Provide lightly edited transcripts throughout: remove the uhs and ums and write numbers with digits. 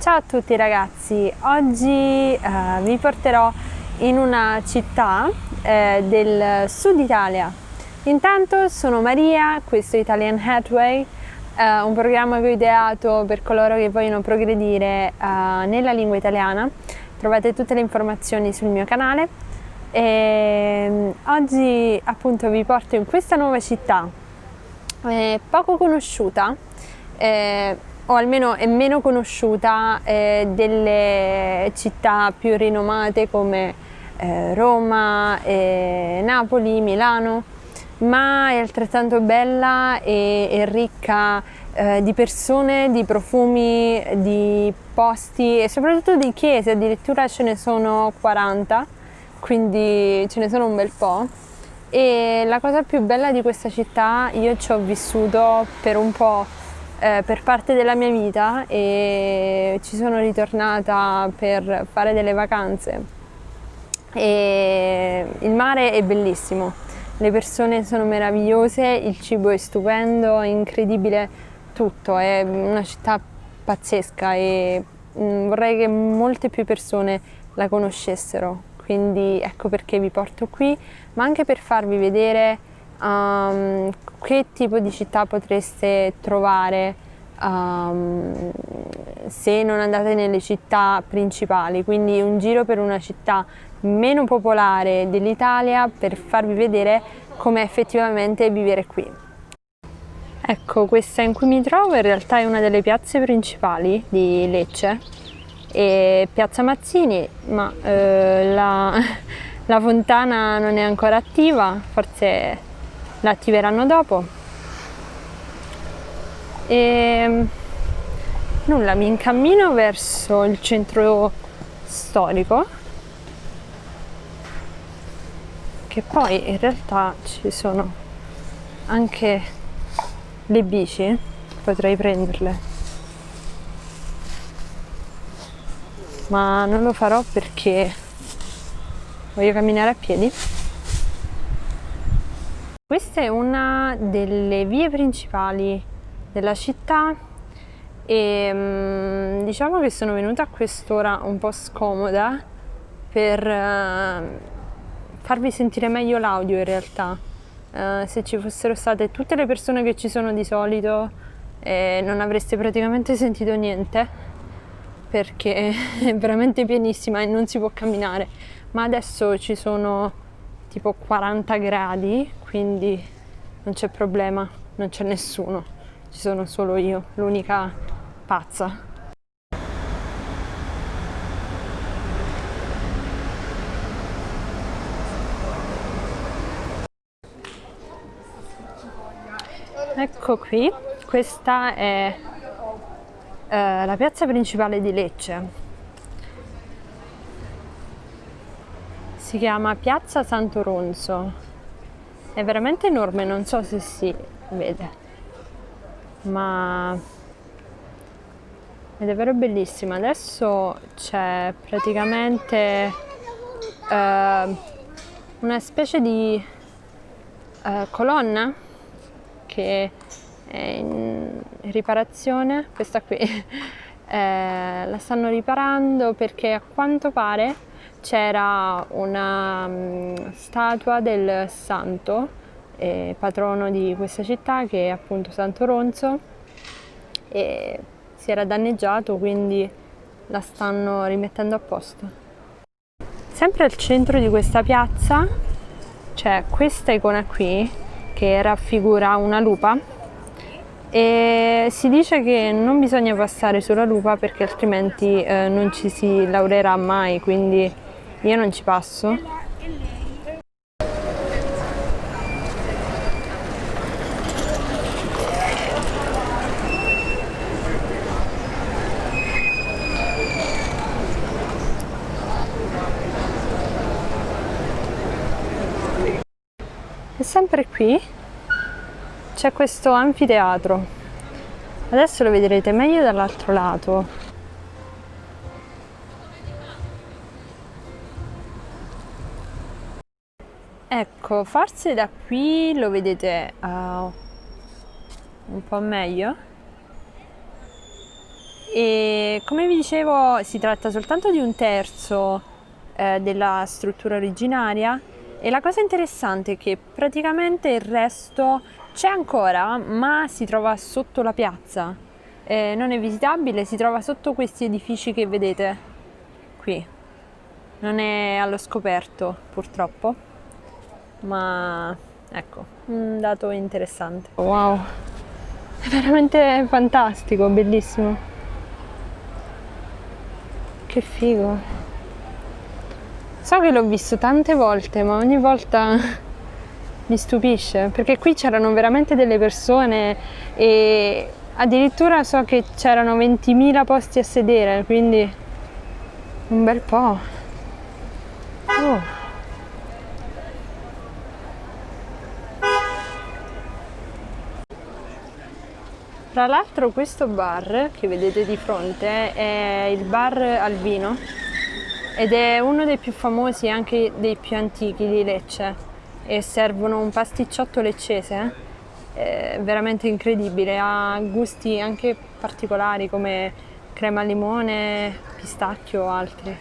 Ciao a tutti ragazzi, oggi vi porterò in una città del sud Italia. Intanto sono Maria, questo è Italian Headway, un programma che ho ideato per coloro che vogliono progredire nella lingua italiana. Trovate tutte le informazioni sul mio canale e oggi appunto vi porto in questa nuova città poco conosciuta, o almeno è meno conosciuta delle città più rinomate come Roma, Napoli, Milano, ma è altrettanto bella e ricca di persone, di profumi, di posti e soprattutto di chiese, addirittura ce ne sono 40, quindi ce ne sono un bel po'. E la cosa più bella di questa città, io ci ho vissuto per un po', per parte della mia vita e ci sono ritornata per fare delle vacanze. E il mare è bellissimo, le persone sono meravigliose, il cibo è stupendo, è incredibile tutto, è una città pazzesca e vorrei che molte più persone la conoscessero. Quindi ecco perché vi porto qui, ma anche per farvi vedere che tipo di città potreste trovare se non andate nelle città principali, quindi un giro per una città meno popolare dell'Italia per farvi vedere com'è effettivamente vivere qui. Ecco, questa in cui mi trovo in realtà è una delle piazze principali di Lecce, e Piazza Mazzini, ma la fontana non è ancora attiva, forse la attiveranno dopo. E nulla, mi incammino verso il centro storico, che poi in realtà ci sono anche le bici, potrei prenderle. Ma non lo farò perché voglio camminare a piedi. Questa è una delle vie principali della città e diciamo che sono venuta a quest'ora un po' scomoda per farvi sentire meglio l'audio in realtà. Se ci fossero state tutte le persone che ci sono di solito non avreste praticamente sentito niente, perché è veramente pienissima e non si può camminare, ma adesso ci sono tipo 40 gradi, quindi non c'è problema, non c'è nessuno, ci sono solo io, l'unica pazza. Ecco qui, questa è la piazza principale di Lecce. Si chiama Piazza Santo Ronzo, è veramente enorme, non so se si vede, ma è davvero bellissima. Adesso c'è praticamente una specie di colonna che è in riparazione, questa qui la stanno riparando perché a quanto pare c'era una statua del santo patrono di questa città, che è appunto Santo Ronzo, e si era danneggiato, quindi la stanno rimettendo a posto. Sempre al centro di questa piazza c'è questa icona qui che raffigura una lupa e si dice che non bisogna passare sulla lupa perché altrimenti non ci si laureerà mai, quindi io non ci passo. E sempre qui c'è questo anfiteatro. Adesso lo vedrete meglio dall'altro lato. Ecco, forse da qui lo vedete un po' meglio. E come vi dicevo, si tratta soltanto di un terzo della struttura originaria, e la cosa interessante è che praticamente il resto c'è ancora, ma si trova sotto la piazza. Non è visitabile, si trova sotto questi edifici che vedete qui. Non è allo scoperto, purtroppo, ma ecco, un dato interessante. Wow, è veramente fantastico, bellissimo. Che figo. So che l'ho visto tante volte, ma ogni volta mi stupisce, perché qui c'erano veramente delle persone e addirittura so che c'erano 20.000 posti a sedere, quindi un bel po'. Oh. Tra l'altro questo bar che vedete di fronte è il bar al vino ed è uno dei più famosi e anche dei più antichi di Lecce, e servono un pasticciotto leccese veramente incredibile, ha gusti anche particolari come crema al limone, pistacchio o altri.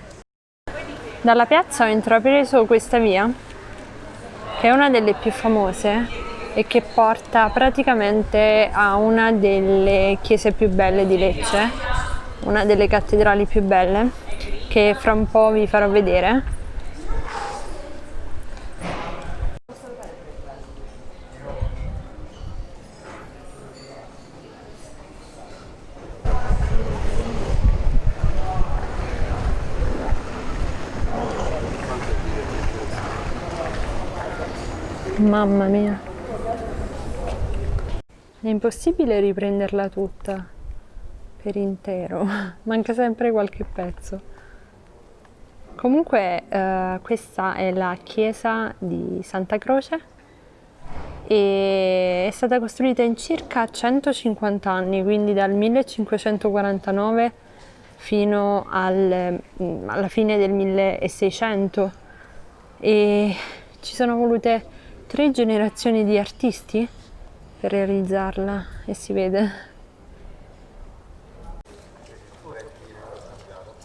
Dalla piazza ho intrapreso questa via che è una delle più famose e che porta praticamente a una delle chiese più belle di Lecce, una delle cattedrali più belle, che fra un po' vi farò vedere. Mamma mia, è impossibile riprenderla tutta per intero, manca sempre qualche pezzo. Comunque questa è la chiesa di Santa Croce e è stata costruita in circa 150 anni, quindi dal 1549 fino alla fine del 1600, e ci sono volute 3 generazioni di artisti per realizzarla, e si vede.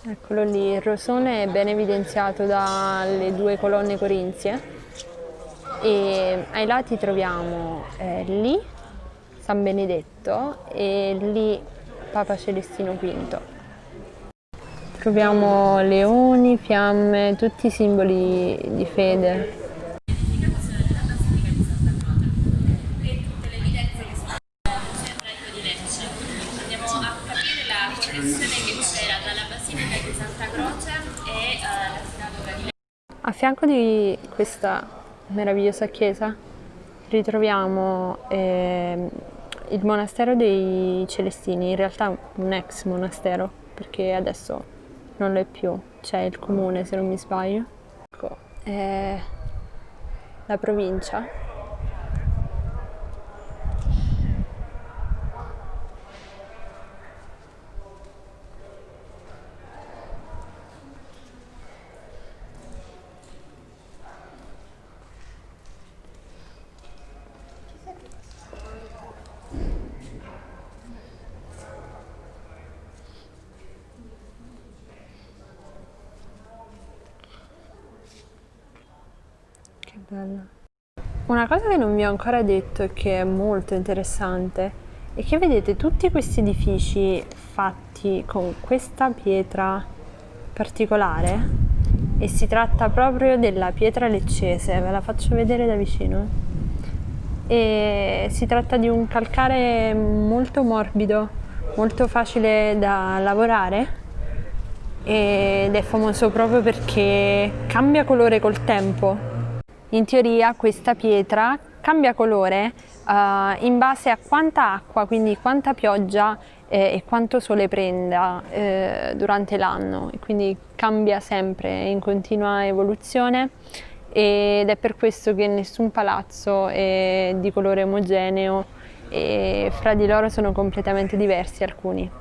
Eccolo lì, il rosone è ben evidenziato dalle 2 colonne corinzie, e ai lati troviamo lì San Benedetto e lì Papa Celestino V. Troviamo leoni, fiamme, tutti i simboli di fede. A fianco di questa meravigliosa chiesa ritroviamo il monastero dei Celestini, in realtà un ex monastero, perché adesso non lo è più, c'è il comune se non mi sbaglio. Ecco, è la provincia. Che bello. Una cosa che non vi ho ancora detto e che è molto interessante è che vedete tutti questi edifici fatti con questa pietra particolare, e si tratta proprio della pietra leccese, ve la faccio vedere da vicino. E si tratta di un calcare molto morbido, molto facile da lavorare, ed è famoso proprio perché cambia colore col tempo. In teoria questa pietra cambia colore in base a quanta acqua, quindi quanta pioggia e quanto sole prenda durante l'anno, e quindi cambia sempre, è in continua evoluzione, ed è per questo che nessun palazzo è di colore omogeneo e fra di loro sono completamente diversi alcuni.